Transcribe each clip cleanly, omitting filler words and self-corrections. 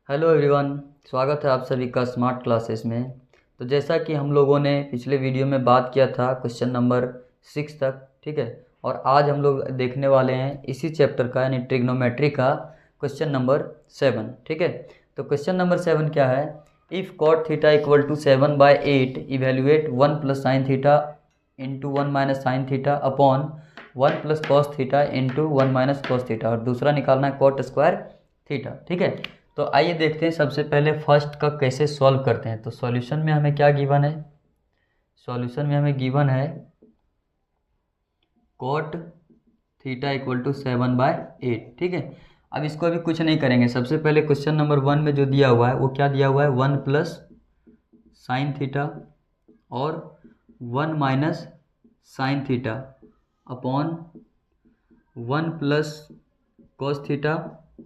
Hello everyone, स्वागत है आप सभी का स्मार्ट क्लासेस में। तो जैसा कि हम लोगों ने पिछले वीडियो में बात किया था क्वेश्चन नंबर 6 तक, ठीक है। और आज हम लोग देखने वाले हैं इसी चैप्टर का यानी ट्रिग्नोमेट्री का क्वेश्चन नंबर 7, ठीक है। तो क्वेश्चन नंबर 7 क्या है? If cot theta equal to 7/8 evaluate 1 plus sine theta into 1 minus sine theta upon 1 plus cos theta into 1 minus cos theta, और दूसरा निकालना है कॉट स्क्वायर थीटा, ठीक है। तो आइए देखते हैं सबसे पहले फर्स्ट का कैसे सॉल्व करते हैं। तो सॉल्यूशन में हमें क्या गिवन है? सॉल्यूशन में हमें गिवन है कॉट थीटा इक्वल टू 7/8, ठीक है। अब इसको अभी कुछ नहीं करेंगे। सबसे पहले क्वेश्चन नंबर 1 में जो दिया हुआ है वो क्या दिया हुआ है? 1 प्लस साइन थीटा और 1 minus sine theta upon 1 plus cos theta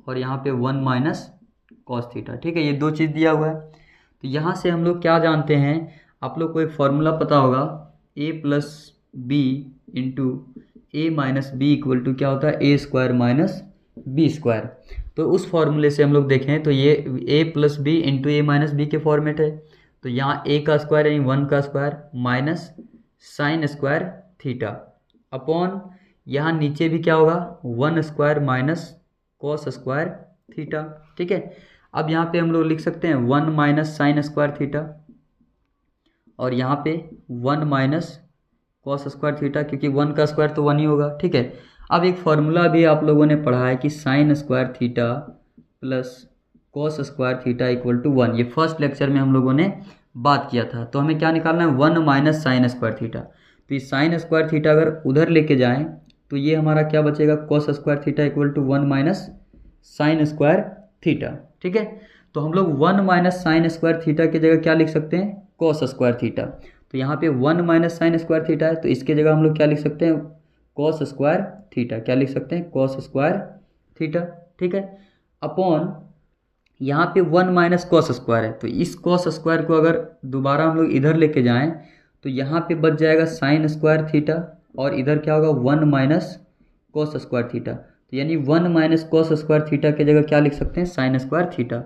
और यहाँ पे 1 माइनस कॉस थीटा, ठीक है। ये दो चीज़ दिया हुआ है। तो यहाँ से हम लोग क्या जानते हैं? आप लोग को एक फॉर्मूला पता होगा, a plus B into A minus B equal to क्या होता है? A square minus B square. तो उस फॉर्मूले से हम लोग देखें तो ये a plus B into A minus B के फॉर्मेट है। तो यहाँ a का स्क्वायर यानी 1 का square minus sign square theta upon यहाँ नीचे भी क्या होगा? 1 square minus cos square theta, ठीक है। अब यहाँ पे हम लोग लिख सकते हैं 1 माइनस साइन स्क्वायर थीटा और यहाँ पे 1 माइनस कॉस स्क्वायर थीटा, क्योंकि 1 का स्क्वायर तो 1 ही होगा, ठीक है। अब एक फॉर्मूला भी आप लोगों ने पढ़ा है कि sine square theta plus cos square theta equal to 1। ये फर्स्ट लेक्चर में हम लोगों ने बात किया था। तो हमें क्या निकालना है? 1 माइनस साइन स्क्वायर थीटा। तो ये साइन स्क्वायर थीटा अगर उधर लेके जाएँ तो ये हमारा क्या बचेगा? Cos square theta equal to 1 minus sign square theta, ठीक है। तो हम लोग 1 माइनस साइन स्क्वायर थीटा की जगह क्या लिख सकते हैं? Cos square theta. तो यहाँ पे 1 माइनस साइन स्क्वायर थीटा है, तो इसके जगह हम लोग क्या लिख सकते हैं? Cos square theta. क्या लिख सकते हैं? कॉस स्क्वायर थीटा, ठीक है। अपॉन यहाँ पे 1 माइनस कॉस स्क्वायर है, तो इस कॉस स्क्वायर को अगर दोबारा हम लोग इधर लेके जाएं तो यहाँ पे बच जाएगा साइन स्क्वायर थीटा और इधर क्या होगा? 1 माइनस कॉस स्क्वायर थीटा। तो यानी 1 माइनस कॉस स्क्वायर थीटा की जगह क्या लिख सकते हैं? Sign square theta.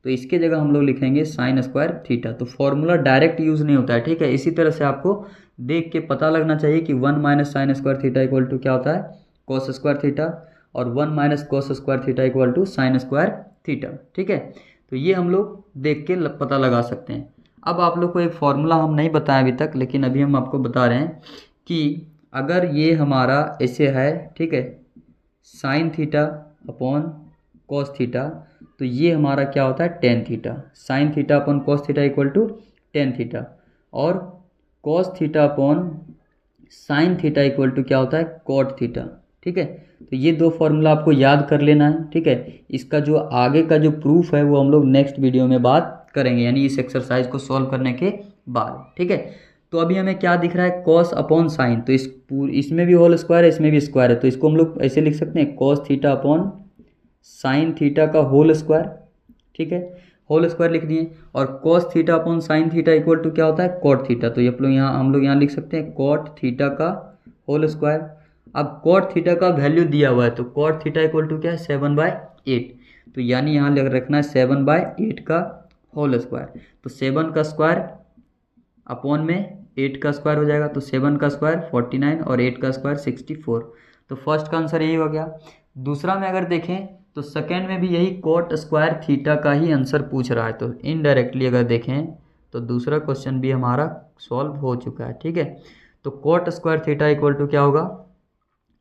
तो इसके जगह हम लोग लिखेंगे साइन स्क्वायर थीटा। तो फॉर्मूला डायरेक्ट यूज़ नहीं होता है, ठीक है। इसी तरह से आपको देख के पता लगना चाहिए कि 1 minus sign square theta equal to क्या होता है? कॉस स्क्वायर थीटा, और 1 minus cos square theta equal to sine square theta, ठीक है। तो ये हम लोग देख के पता लगा सकते हैं। अब आप लोग को एक फॉर्मूला हम नहीं बताएं अभी तक, लेकिन अभी हम आपको बता रहे हैं कि अगर ये हमारा ऐसे है, ठीक है, sin theta upon cos theta, तो ये हमारा क्या होता है? Tan theta. Sin theta upon cos theta equal to tan theta, और cos theta upon sign theta equal to क्या होता है? कॉट थीटा, ठीक है। तो ये दो फॉर्मूला आपको याद कर लेना है, ठीक है। इसका जो आगे का जो प्रूफ है वो हम लोग नेक्स्ट वीडियो में बात करेंगे, यानी इस एक्सरसाइज को सॉल्व करने के बाद, ठीक है। तो अभी हमें क्या दिख रहा है? Cos upon sine. तो इसमें भी होल स्क्वायर है, इसमें भी स्क्वायर है, तो इसको हम लोग ऐसे लिख सकते हैं cos theta upon sign theta का होल स्क्वायर, ठीक है। होल स्क्वायर लिख दिए। और cos theta upon sign theta equal to क्या होता है? Cot theta. तो ये हम लोग यहाँ लिख सकते हैं कॉट थीटा का होल स्क्वायर। अब कॉट थीटा का वैल्यू दिया हुआ है, तो कॉट थीटा इक्वल टू क्या है? 7/8। तो यानी यहाँ रखना है 7/8 का होल स्क्वायर। तो 7 का स्क्वायर अपॉन में 8 का स्क्वायर हो जाएगा, तो 7 का स्क्वायर 49 और 8 का स्क्वायर 64। तो फर्स्ट का आंसर यही हो गया। दूसरा में अगर देखें तो सेकेंड में भी यही कोट स्क्वायर थीटा का ही आंसर पूछ रहा है। तो इनडायरेक्टली अगर देखें तो दूसरा क्वेश्चन भी हमारा सॉल्व हो चुका है, ठीक है। तो cot square theta equal to क्या होगा?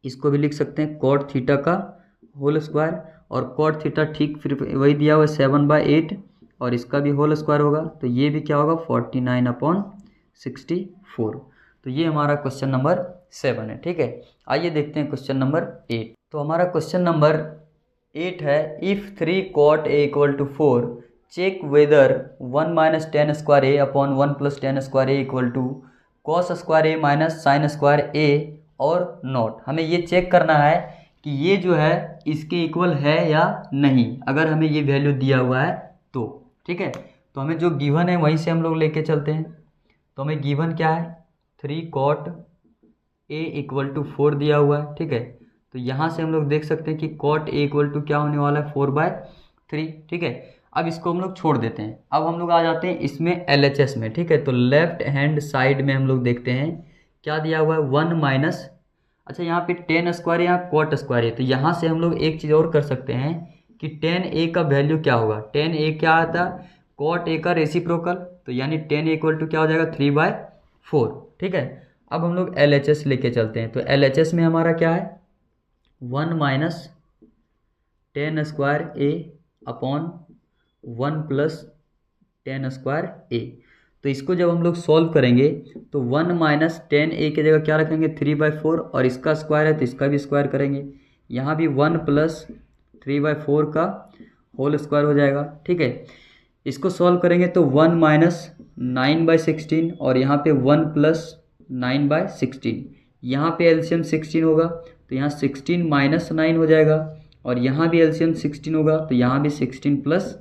इसको भी लिख सकते हैं कोट थीटा का होल स्क्वायर, और कोट थीटा ठीक फिर वही दिया हुआ है 7/8, और इसका भी होल स्क्वायर होगा, तो ये भी क्या होगा? 49/64। तो ये हमारा क्वेश्चन नंबर 7 है, ठीक है। आइए देखते हैं क्वेश्चन नंबर 8। तो हमारा क्वेश्चन नंबर 8 है, if 3 cot a equal to 4 check whether 1 minus tan square A upon 1 plus tan square A equal to cos square A minus sign square A और नॉट। हमें ये चेक करना है कि ये जो है इसके इक्वल है या नहीं, अगर हमें ये वैल्यू दिया हुआ है तो, ठीक है। तो हमें जो गिवन है वहीं से हम लोग लेके चलते हैं। तो हमें गिवन क्या है? 3 cot a इक्वल टू 4 दिया हुआ है, ठीक है। तो यहाँ से हम लोग देख सकते हैं कि cot a इक्वल टू क्या होने वाला है? 4/3, ठीक है। अब इसको हम लोग छोड़ देते हैं। अब हम लोग आ जाते हैं इसमें LHS में, ठीक है। तो लेफ्ट हैंड साइड में हम लोग देखते हैं क्या दिया हुआ है, 1 माइनस, अच्छा यहाँ पे टेन स्क्वायर या कॉट स्क्वायर है, तो यहाँ से हम लोग एक चीज़ और कर सकते हैं कि टेन ए का वैल्यू क्या होगा, टेन ए क्या आता है, कॉट ए का रेसिप्रोकल, तो यानी टेन इक्वल टू क्या हो जाएगा, 3/4, ठीक है। अब हम लोग LHS लेके चलते हैं। तो LHS में हमारा क्या है, 1 minus tan square A upon 1 plus tan square ए। तो इसको जब हम लोग सॉल्व करेंगे तो 1 माइनस टेन ए की जगह क्या रखेंगे, 3/4, और इसका स्क्वायर है तो इसका भी स्क्वायर करेंगे। यहाँ भी 1 प्लस 3/4 का होल स्क्वायर हो जाएगा, ठीक है। इसको सॉल्व करेंगे तो 1 माइनस 9/16 और यहाँ पे 1 प्लस 9/16, यहाँ पे एलसीएम 16 होगा तो यहाँ 16 माइनस 9 हो जाएगा, और यहाँ भी एलसीएम 16 होगा तो यहाँ भी 16 प्लस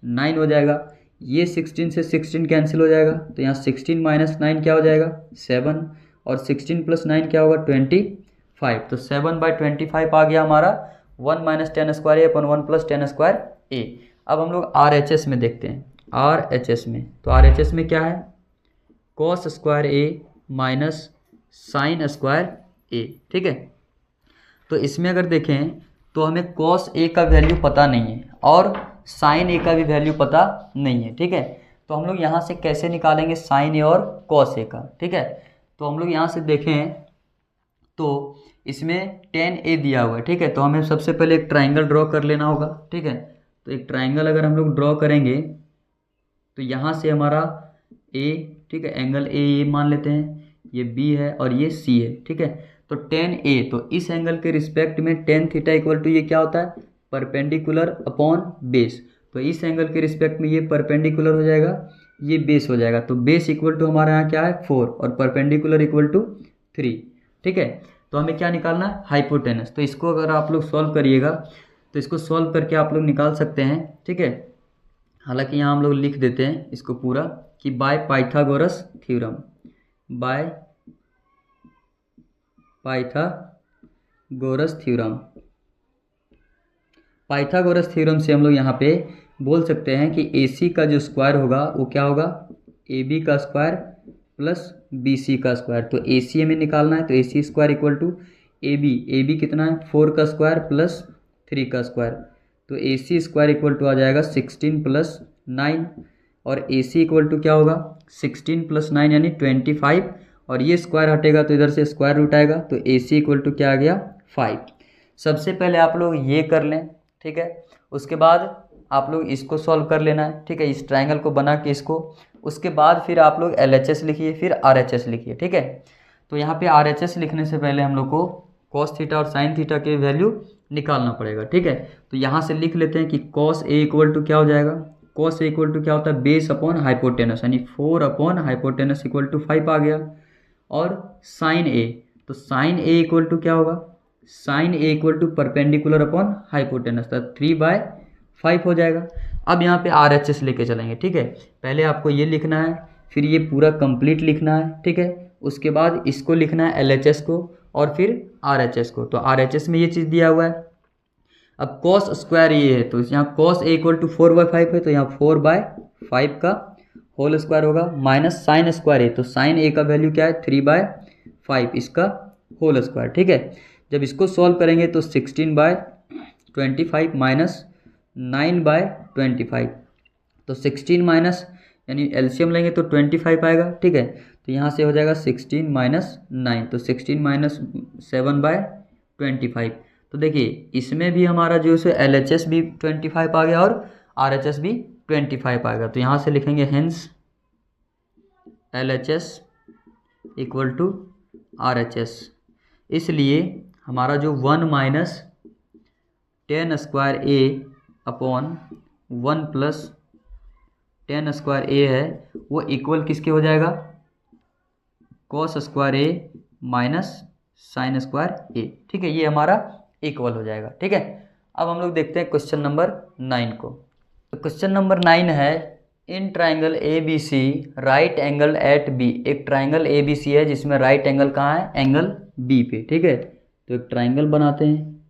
9 हो जाएगा। ये 16 से 16 कैंसिल हो जाएगा तो यहाँ 16 माइनस 9 क्या हो जाएगा, 7, और 16 प्लस 9 क्या होगा, 25। तो 7/25 आ गया हमारा 1 माइनस टेन स्क्वायर ए अपन 1 प्लस टेन स्क्वायर ए। अब हम लोग RHS में देखते हैं, RHS में, तो RHS में क्या है, cos square A minus sign square A, ठीक है। तो इसमें अगर देखें तो हमें कॉस ए का वैल्यू पता नहीं है और साइन ए का भी वैल्यू पता नहीं है, ठीक है। तो हम लोग यहाँ से कैसे निकालेंगे साइन ए और कॉस ए का, ठीक है। तो हम लोग यहाँ से देखें तो इसमें tan a दिया हुआ है, ठीक है। तो हमें सबसे पहले एक ट्राइंगल ड्रॉ कर लेना होगा, ठीक है। तो एक ट्राइंगल अगर हम लोग ड्रॉ करेंगे तो यहाँ से हमारा a, ठीक है, एंगल ए मान लेते हैं, ये b है और ये c है, ठीक है। तो tan a, तो इस एंगल के रिस्पेक्ट में tan थीटा इक्वल टू ये क्या होता है, परपेंडिकुलर अपॉन बेस। तो इस एंगल के रिस्पेक्ट में ये परपेंडिकुलर हो जाएगा, ये बेस हो जाएगा। तो बेस इक्वल टू हमारे यहाँ क्या है, 4, और परपेंडिकुलर इक्वल टू 3, ठीक है। तो हमें क्या निकालना है, हाइपोटेनस। तो इसको अगर आप लोग सॉल्व करिएगा तो इसको सॉल्व करके आप लोग निकाल सकते हैं, ठीक है। हालांकि यहाँ हम लोग लिख देते हैं इसको पूरा कि bye Pythagoras theorem, bye Pythagoras theorem. Pythagoras theorem से हम लोग यहाँ पे बोल सकते हैं कि AC का जो स्क्वायर होगा वो क्या होगा, AB का स्क्वायर प्लस BC का स्क्वायर। तो AC हमें निकालना है, तो AC square equal to AB कितना है, 4 का स्क्वायर प्लस 3 का स्क्वायर। तो AC स्क्वायर इक्वल टू आ जाएगा 16 प्लस 9, और AC इक्वल टू क्या होगा, 16 प्लस 9 यानी 25, और ये स्क्वायर हटेगा तो इधर से स्क्वायर रूट आएगा, तो AC इक्वल टू क्या आ गया, 5। सबसे पहले आप लोग ये कर लें, ठीक है। उसके बाद आप लोग इसको सॉल्व कर लेना है, ठीक है, इस ट्रायंगल को बना के इसको। उसके बाद फिर आप लोग LHS लिखिए, फिर RHS लिखिए, ठीक है। तो यहाँ पे RHS लिखने से पहले हम लोग को कॉस थीटा और साइन थीटा के वैल्यू निकालना पड़ेगा, ठीक है। तो यहाँ से लिख लेते हैं कि कॉस ए इक्वल टू क्या हो जाएगा, कॉस ए इक्वल टू क्या होता है, बेस अपॉन हाइपोटेनस, यानी 4 अपॉन हाइपोटेनस इक्वल टू 5 आ गया। और साइन ए, तो साइन ए इक्वल टू क्या होगा, sine A equal to perpendicular upon hypotenuse, तो 3/5 हो जाएगा। अब यहाँ पे RHS लेके चलेंगे, ठीक है। पहले आपको ये लिखना है, फिर ये पूरा कंप्लीट लिखना है, ठीक है। उसके बाद इसको लिखना है LHS को, और फिर RHS को। तो RHS में ये चीज़ दिया हुआ है। अब कॉस स्क्वायर ये है, तो यहाँ कॉस ए इक्वल टू 4/5 है, तो यहाँ 4/5 का होल स्क्वायर होगा, माइनस साइन स्क्वायर है, तो साइन ए का वैल्यू क्या है, 3/5 इसका होल स्क्वायर, ठीक है। जब इसको सॉल्व करेंगे तो 16/25 माइनस 9/25, तो 16 माइनस यानी एलसीएम लेंगे तो 25 आएगा, ठीक है। तो यहाँ से हो जाएगा 16 माइनस 9, तो 16 माइनस 7/25। तो देखिए इसमें भी हमारा जो है LHS भी 25 आ गया और RHS भी 25 आ गया। तो यहाँ से लिखेंगे hence LHS equal to RHS। इसलिए हमारा जो 1 minus tan square A upon 1 plus tan square A है वो इक्वल किसके हो जाएगा, cos square A minus sign square A, ठीक है। ये हमारा इक्वल हो जाएगा, ठीक है। अब हम लोग देखते हैं क्वेश्चन नंबर 9 को। तो क्वेश्चन नंबर 9 है, in triangle ABC right angle at B। एक ट्राइंगल ABC है जिसमें राइट एंगल कहाँ है, एंगल B पे, ठीक है। तो एक ट्राइंगल बनाते हैं,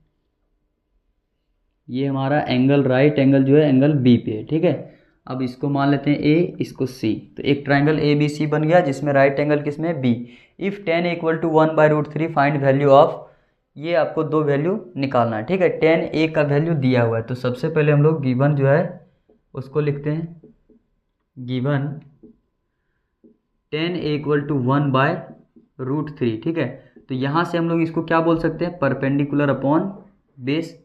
ये हमारा एंगल राइट एंगल जो है एंगल बी पे है, ठीक है। अब इसको मान लेते हैं ए, इसको सी, तो एक ट्राइंगल ए बी सी बन गया जिसमें राइट एंगल किसमें B. If tan equal to 1/√3 find value of, ये आपको दो वैल्यू निकालना है, ठीक है। tan ए का वैल्यू दिया हुआ है, तो सबसे पहले हम लोग गिवन जो है उसको लिखते हैं, given tan A equal to 1/√3, ठीक है। तो यहाँ से हम लोग इसको क्या बोल सकते हैं, परपेंडिकुलर अपॉन बेस,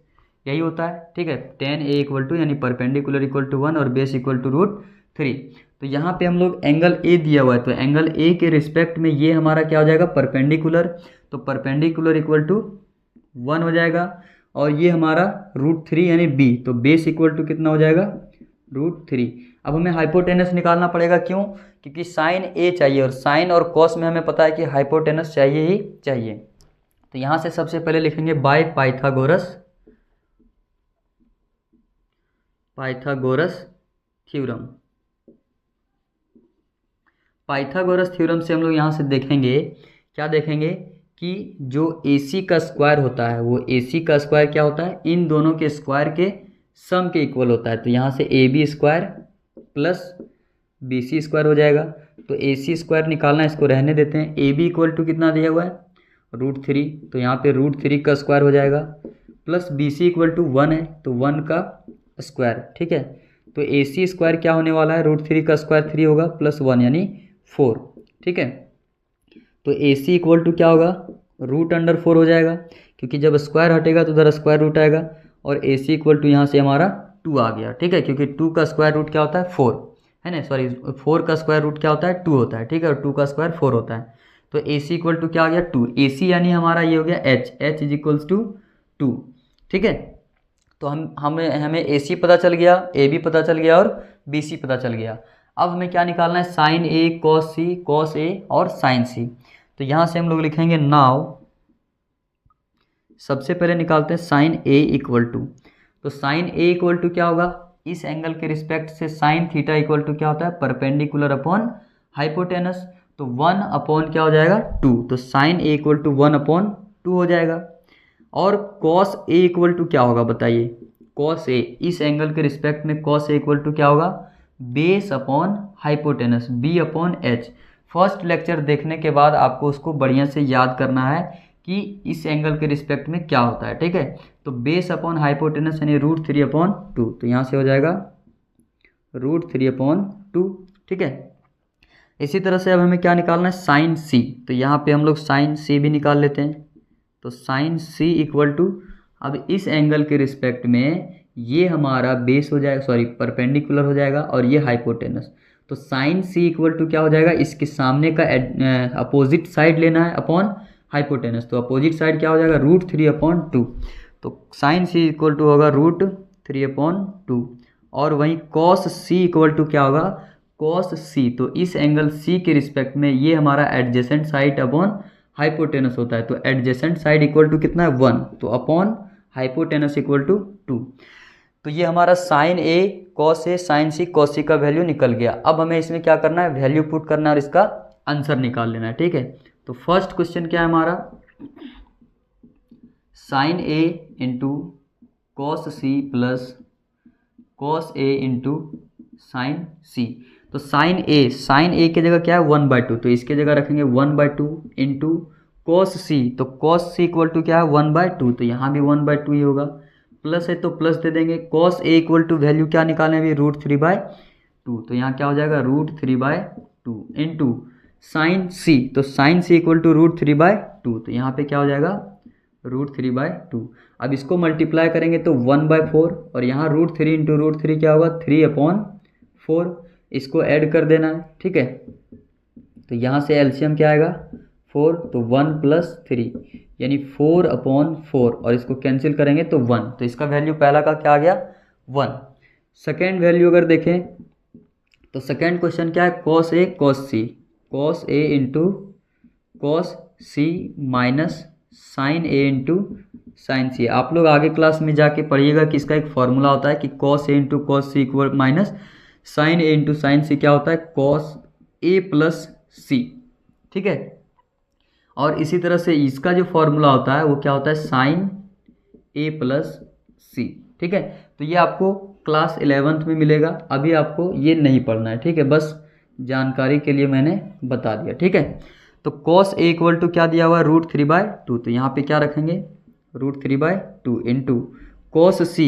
यही होता है, ठीक है। tan ए इक्वल टू यानी परपेंडिकुलर इक्वल टू 1 और बेस इक्वल टू √3। तो यहाँ पे हम लोग एंगल ए दिया हुआ है, तो एंगल ए के रिस्पेक्ट में ये हमारा क्या हो जाएगा, परपेंडिकुलर, तो परपेंडिकुलर इक्वल टू 1 हो जाएगा, और ये हमारा √3 यानी बी, तो बेस इक्वल टू कितना हो जाएगा, √3। अब हमें हाइपोटेनस निकालना पड़ेगा, क्यों, क्योंकि साइन ए चाहिए, और साइन और कॉस में हमें पता है कि हाइपोटेनस चाहिए ही चाहिए। तो यहाँ से सबसे पहले लिखेंगे bye Pythagoras theorem. Pythagoras theorem से हम लोग यहाँ से देखेंगे, क्या देखेंगे कि जो AC का स्क्वायर होता है वो AC का स्क्वायर क्या होता है, इन दोनों के स्क्वायर के सम के इक्वल होता है। तो यहाँ से AB square plus BC square हो जाएगा, तो AC स्क्वायर निकालना, इसको रहने देते हैं। AB इक्वल टू कितना दिया हुआ है, √3, तो यहाँ पे √3 का स्क्वायर हो जाएगा, प्लस BC इक्वल टू 1 है, तो 1 का स्क्वायर, ठीक है। तो AC स्क्वायर क्या होने वाला है, √3 का स्क्वायर 3 होगा, प्लस 1 यानी 4, ठीक है। तो AC इक्वल टू क्या होगा, √4 हो जाएगा, क्योंकि जब स्क्वायर हटेगा तो उधर स्क्वायर रूट आएगा, और AC इक्वल टू यहाँ से हमारा 2 आ गया, ठीक है, क्योंकि 2 का स्क्वायर रूट क्या होता है 4 है ना, सॉरी 4 का स्क्वायर रूट क्या होता है 2 होता है, ठीक है, और 2 का स्क्वायर 4 होता है। तो AC इक्वल टू क्या आ गया 2, AC यानी हमारा ये हो गया H इज इक्वल्स टू 2, ठीक है। तो हमें AC पता चल गया, AB पता चल गया और BC पता चल गया। अब हमें क्या निकालना है, साइन A कॉस A और साइन C। तो यहाँ से हम लोग लिखेंगे नाउ, सबसे पहले निकालते हैं साइन A इक्वल टू, तो साइन A इक्वल टू क्या होगा, इस एंगल के रिस्पेक्ट से साइन थीटा इक्वल टू क्या होता है, परपेंडिकुलर अपॉन हाइपोटेनस, तो 1 अपॉन क्या हो जाएगा 2, तो साइन A इक्वल टू 1/2 हो जाएगा। और कॉस A इक्वल टू क्या होगा बताइए, कॉस A, इस एंगल के रिस्पेक्ट में कॉस A इक्वल टू क्या होगा, base upon hypotenuse B/H। First lecture देखने के बाद आपको उसको बढ़िया से याद करना है कि इस एंगल के रिस्पेक्ट में क्या होता है, ठीक है। तो बेस अपॉन हाइपोटेनस यानी √3/2, तो यहाँ से हो जाएगा √3/2, ठीक है। इसी तरह से अब हमें क्या निकालना है, साइन C, तो यहाँ पे हम लोग साइन C भी निकाल लेते हैं। तो साइन C इक्वल टू, अब इस एंगल के रिस्पेक्ट में ये हमारा बेस हो जाएगा, सॉरी परपेंडिकुलर हो जाएगा, और ये हाइपोटेनस, तो साइन C इक्वल टू क्या हो जाएगा, इसके सामने का अपोजिट साइड लेना है अपॉन हाइपोटेनस, तो अपोजिट साइड क्या हो जाएगा √3/2, तो साइन C इक्वल टू होगा √3/2, और वहीं कॉस C इक्वल टू क्या होगा, कॉस C, तो इस एंगल C के रिस्पेक्ट में ये हमारा एडजेसेंट साइड अपॉन हाइपोटेनस होता है, तो एडजेसेंट साइड इक्वल टू कितना है 1, तो अपॉन हाइपोटेनस इक्वल टू 2। तो ये हमारा sine A cos A sine C cos C का वैल्यू निकल गया। अब हमें इसमें क्या करना है, वैल्यू पुट करना है और इसका आंसर निकाल लेना है, ठीक है। तो फर्स्ट क्वेश्चन क्या है हमारा, sine A into cos C plus cos A into sine C। तो साइन A की जगह क्या है 1/2, तो इसके जगह रखेंगे 1/2 इंटू कॉस C, तो कॉस C इक्वल टू क्या है 1/2, तो यहाँ भी 1/2 ही होगा, प्लस है तो प्लस दे देंगे। Cos A equal to value क्या निकालने अभी √3/2, तो यहाँ क्या हो जाएगा √3/2 इंटू साइन C, तो साइन C इक्वल टू √3/2, तो यहाँ पे क्या हो जाएगा √3/2। अब इसको मल्टीप्लाई करेंगे तो 1/4, और यहाँ √3 इंटू √3 क्या होगा 3/4, इसको ऐड कर देना है, ठीक है। तो यहाँ से एलसीएम क्या आएगा 4, तो 1 + 3 यानी 4/4, और इसको कैंसिल करेंगे तो 1, तो इसका वैल्यू पहला का क्या आ गया 1। सेकेंड वैल्यू अगर देखें तो सेकेंड क्वेश्चन क्या है, cos A into cos C minus sine A into sine C। आप लोग आगे क्लास में जाके पढ़िएगा कि इसका एक फॉर्मूला होता है कि cos A into cos C equal minus sine A into sine C क्या होता है कॉस A प्लस C, ठीक है। और इसी तरह से इसका जो फॉर्मूला होता है वो क्या होता है साइन A प्लस C, ठीक है। तो ये आपको क्लास 11th में मिलेगा, अभी आपको ये नहीं पढ़ना है, ठीक है, बस जानकारी के लिए मैंने बता दिया, ठीक है। तो cos A इक्वल टू क्या दिया हुआ है, √3/2, तो यहाँ पे क्या रखेंगे, √3/2 into cos C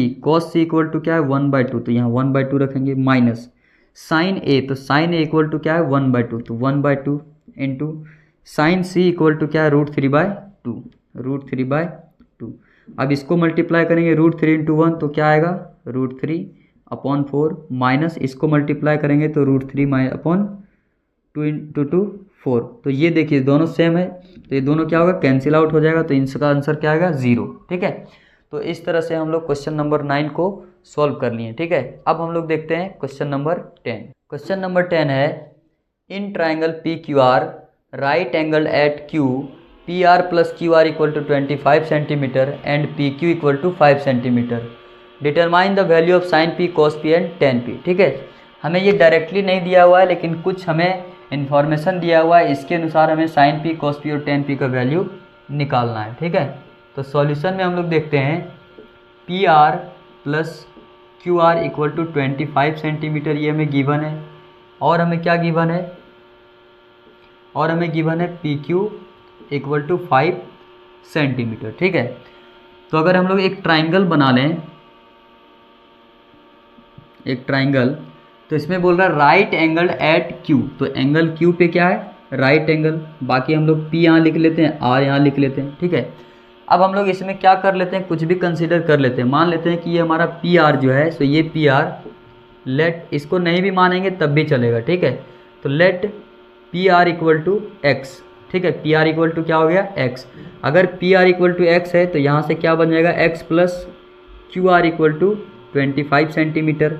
equal to क्या है 1/2, तो यहाँ 1/2 रखेंगे, माइनस sin A, तो sin A इक्वल टू क्या है 1/2, तो 1/2 into sin C equal to क्या है √3/2। अब इसको मल्टीप्लाई करेंगे √3 इंटू 1 तो क्या आएगा √3/4, माइनस इसको मल्टीप्लाई करेंगे तो √3/2 इंटू 2 4। तो ये देखिए दोनों सेम है, तो ये दोनों क्या होगा, कैंसिल आउट हो जाएगा, तो इनका आंसर क्या आएगा 0, ठीक है। तो इस तरह से हम लोग क्वेश्चन नंबर 9 को सॉल्व कर लिए, ठीक है। अब हम लोग देखते हैं क्वेश्चन नंबर 10। क्वेश्चन नंबर 10 है, in triangle PQR right angle at Q PR plus QR equal to 25 centimetre and PQ equal to 5 centimetre, determine the value of sine P cos P and tan P, ठीक है। हमें ये directly नहीं दिया हुआ है, लेकिन कुछ हमें इन्फॉर्मेशन दिया हुआ है, इसके अनुसार हमें साइन P cos P और tan P का वैल्यू निकालना है, ठीक है। तो सॉल्यूशन में हम लोग देखते हैं PR plus QR equal to 25 centimetre, ये हमें गिवन है, और हमें क्या गिवन है, और हमें गिवन है PQ इक्वल टू 5 सेंटीमीटर, ठीक है। तो अगर हम लोग एक ट्राइंगल बना लें, एक ट्राइंगल, तो इसमें बोल रहा है राइट एंगल एट Q, तो एंगल Q पे क्या है, राइट एंगल, बाकी हम लोग P यहाँ लिख लेते हैं, R यहाँ लिख लेते हैं, ठीक है। अब हम लोग इसमें क्या कर लेते हैं, कुछ भी कंसीडर कर लेते हैं, मान लेते हैं कि ये हमारा PR जो है, सो ये PR, लेट इसको नहीं भी मानेंगे तब भी चलेगा, ठीक है। तो let PR equal to X, ठीक है, PR इक्वल टू क्या हो गया X। अगर PR इक्वल टू X है तो यहाँ से क्या बन जाएगा X plus QR equal to 25 centimetre,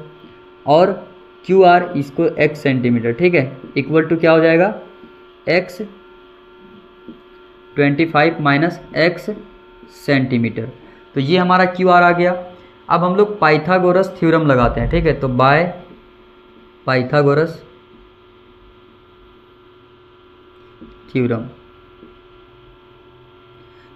और QR इसको X सेंटीमीटर, ठीक है, इक्वल टू क्या हो जाएगा X 25 माइनस X सेंटीमीटर। तो ये हमारा QR आ गया। अब हम लोग पाइथागोरस थ्योरम लगाते हैं, ठीक है। तो बाय पाइथागोरस थ्योरम,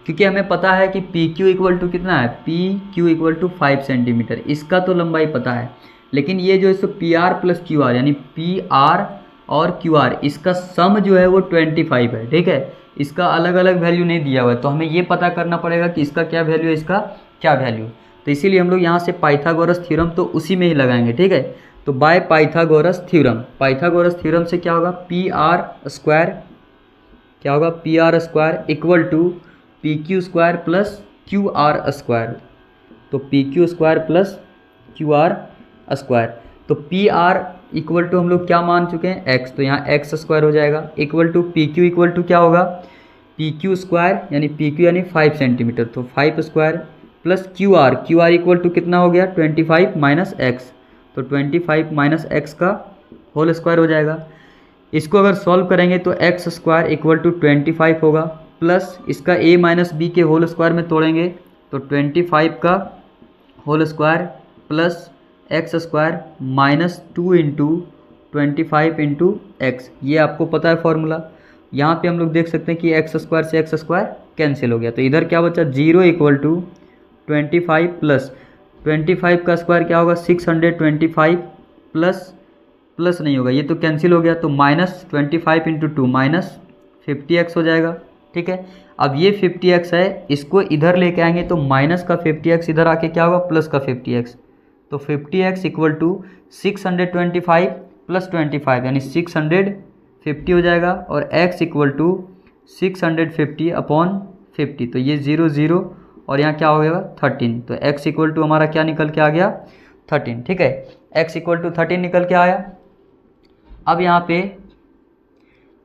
क्योंकि हमें पता है कि PQ इक्वल टू कितना है, PQ इक्वल टू 5 सेंटीमीटर, इसका तो लंबाई पता है, लेकिन ये जो इसको PR प्लस QR यानी PR और QR इसका सम जो है वो 25 है, ठीक है। इसका अलग अलग वैल्यू नहीं दिया हुआ है, तो हमें ये पता करना पड़ेगा कि इसका क्या वैल्यू है, इसका क्या वैल्यू। तो इसीलिए हम लोग यहाँ से पाइथागोरस थ्योरम तो उसी में ही लगाएंगे, ठीक है। तो by Pythagoras theorem, Pythagoras theorem से क्या होगा, PR स्क्वायर क्या होगा, PR square equal to PQ square plus QR square, तो PQ square plus QR square. तो PR इक्वल टू हम लोग क्या मान चुके हैं X, तो यहाँ X स्क्वायर हो जाएगा, equal to PQ equal to क्या होगा, PQ स्क्वायर यानी PQ यानी 5 सेंटीमीटर, तो 5 square plus QR equal to कितना हो गया 25 माइनस X, तो 25 माइनस X का होल स्क्वायर हो जाएगा। इसको अगर सॉल्व करेंगे तो X स्क्वायर इक्वल टू 25 होगा, प्लस इसका A माइनस B के होल स्क्वायर में तोड़ेंगे तो 25 का whole square plus X square minus 2 into 25 into X, ये आपको पता है फॉर्मूला। यहाँ पे हम लोग देख सकते हैं कि X स्क्वायर से X स्क्वायर कैंसिल हो गया, तो इधर क्या बचा 0 इक्वल टू 25 प्लस 25 का स्क्वायर क्या होगा 625 प्लस नहीं होगा, ये तो कैंसिल हो गया, तो माइनस 25 इंटू 2 माइनस 50x हो जाएगा, ठीक है। अब ये 50x है, इसको इधर लेके आएंगे तो माइनस का 50x इधर आके क्या होगा प्लस का 50x, तो 50x इक्वल टू 625 प्लस 25 यानी 650 हो जाएगा, और x इक्वल टू 650 अपॉन 50, तो ये 0 0 और यहाँ क्या हो गया 13, तो x इक्वल टू हमारा क्या निकल के आ गया 13, ठीक है, x इक्वल टू 13 निकल के आया। अब यहाँ पे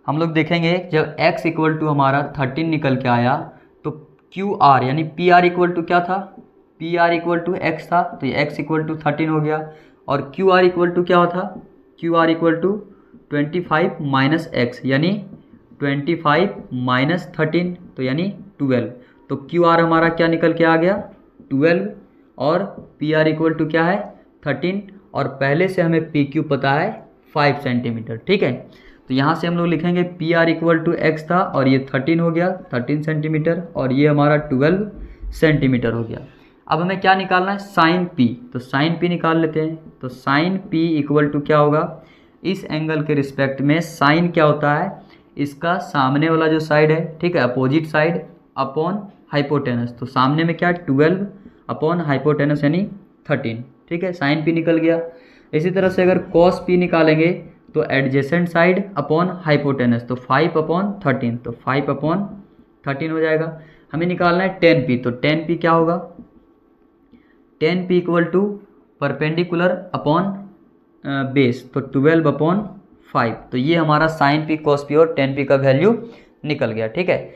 हम लोग देखेंगे जब x इक्वल टू हमारा 13 निकल के आया तो QR यानी PR इक्वल टू क्या था, PR इक्वल टू x था, तो ये x इक्वल टू 13 हो गया, और QR इक्वल टू क्या था, QR equal to 25 minus x यानी 25 माइनस 13, तो यानी 12, तो QR हमारा क्या निकल के आ गया 12, और PR इक्वल टू क्या है 13, और पहले से हमें PQ पता है 5 सेंटीमीटर, ठीक है। तो यहाँ से हम लोग लिखेंगे PR इक्वल टू x था, और ये 13 हो गया 13 सेंटीमीटर, और ये हमारा 12 सेंटीमीटर हो गया। अब हमें क्या निकालना है, साइन पी। तो साइन पी निकाल लेते हैं। तो साइन पी इक्वल टू क्या होगा, इस एंगल के रिस्पेक्ट में साइन क्या होता है, इसका सामने वाला जो साइड है, ठीक है, अपोजिट साइड अपॉन हाइपोटेनस। तो सामने में क्या, 12 अपॉन हाइपोटेनस यानी 13, ठीक है, साइन पी निकल गया। इसी तरह से अगर कॉस पी निकालेंगे तो एडजेसेंट साइड अपॉन हाइपोटेनस, तो 5 अपॉन 13, तो 5 अपॉन 13 हो जाएगा। हमें निकालना है टेन पी। तो टेन पी क्या होगा, tan P equal to perpendicular upon base, तो 12 अपॉन 5। तो ये हमारा साइन पी, कॉस पी और टेन पी का वैल्यू निकल गया, ठीक है।